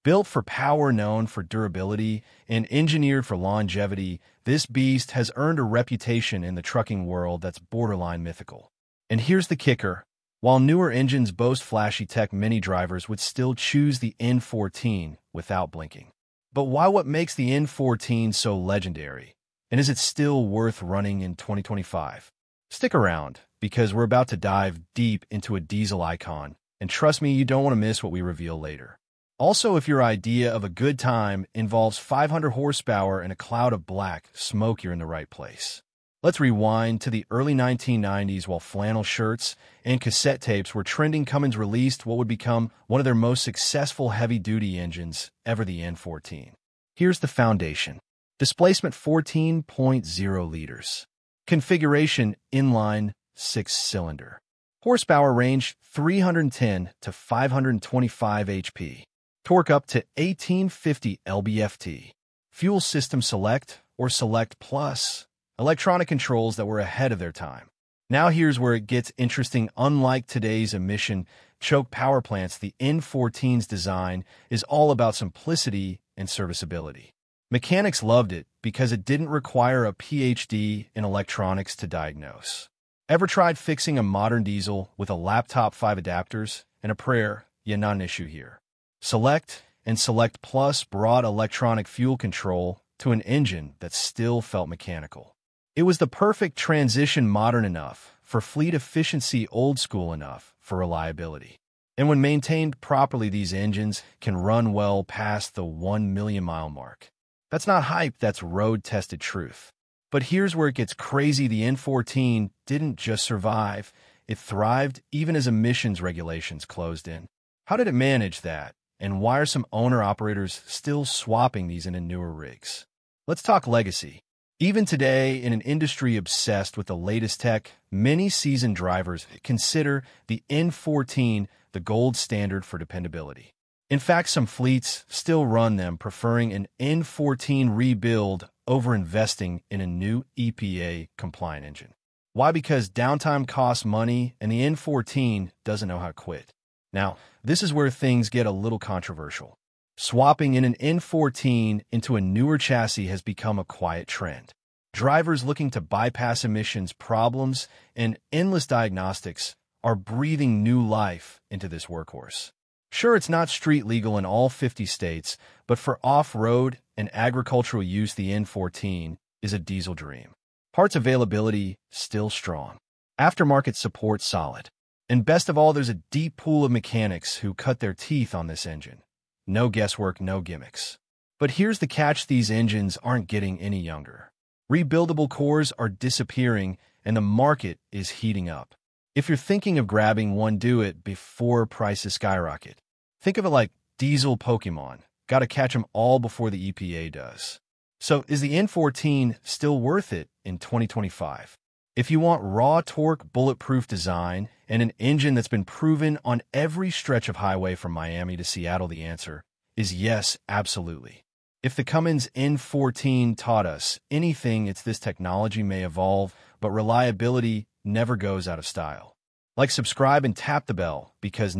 Built for power, known for durability, and engineered for longevity, this beast has earned a reputation in the trucking world that's borderline mythical. And here's the kicker. While newer engines boast flashy tech, many drivers would still choose the N14 without blinking. But what makes the N14 so legendary? And is it still worth running in 2025? Stick around, because we're about to dive deep into a diesel icon, and trust me, you don't want to miss what we reveal later. Also, if your idea of a good time involves 500 horsepower and a cloud of black smoke, you're in the right place. Let's rewind to the early 1990s while flannel shirts and cassette tapes were trending. Cummins released what would become one of their most successful heavy-duty engines ever, the N14. Here's the foundation. Displacement 14.0 liters. Configuration inline 6-cylinder. Horsepower range 310 to 525 HP. Torque up to 1850 lb-ft. Fuel system select or select plus. Electronic controls that were ahead of their time. Now here's where it gets interesting. Unlike today's emission-choke power plants, the N14's design is all about simplicity and serviceability. Mechanics loved it because it didn't require a PhD in electronics to diagnose. Ever tried fixing a modern diesel with a laptop, 5 adapters, and a prayer? Yeah, not an issue here. Select and Select Plus brought electronic fuel control to an engine that still felt mechanical. It was the perfect transition, modern enough for fleet efficiency, old school enough for reliability. And when maintained properly, these engines can run well past the 1 million mile mark. That's not hype, that's road-tested truth. But here's where it gets crazy. The N14 didn't just survive, it thrived even as emissions regulations closed in. How did it manage that? And why are some owner-operators still swapping these into newer rigs? Let's talk legacy. Even today, in an industry obsessed with the latest tech, many seasoned drivers consider the N14 the gold standard for dependability. In fact, some fleets still run them, preferring an N14 rebuild over investing in a new EPA-compliant engine. Why? Because downtime costs money, and the N14 doesn't know how to quit. Now, this is where things get a little controversial. Swapping in an N14 into a newer chassis has become a quiet trend. Drivers looking to bypass emissions problems and endless diagnostics are breathing new life into this workhorse. Sure, it's not street legal in all 50 states, but for off-road and agricultural use, the N14 is a diesel dream. Parts availability still strong. Aftermarket support solid. And best of all, there's a deep pool of mechanics who cut their teeth on this engine. No guesswork, no gimmicks. But here's the catch, these engines aren't getting any younger. Rebuildable cores are disappearing, and the market is heating up. If you're thinking of grabbing one, do it before prices skyrocket. Think of it like diesel Pokemon. Gotta catch them all before the EPA does. So is the N14 still worth it in 2025? If you want raw torque, bulletproof design, and an engine that's been proven on every stretch of highway from Miami to Seattle, the answer is yes, absolutely. If the Cummins N14 taught us anything, it's this: technology may evolve, but reliability never goes out of style. Like, subscribe, and tap the bell, because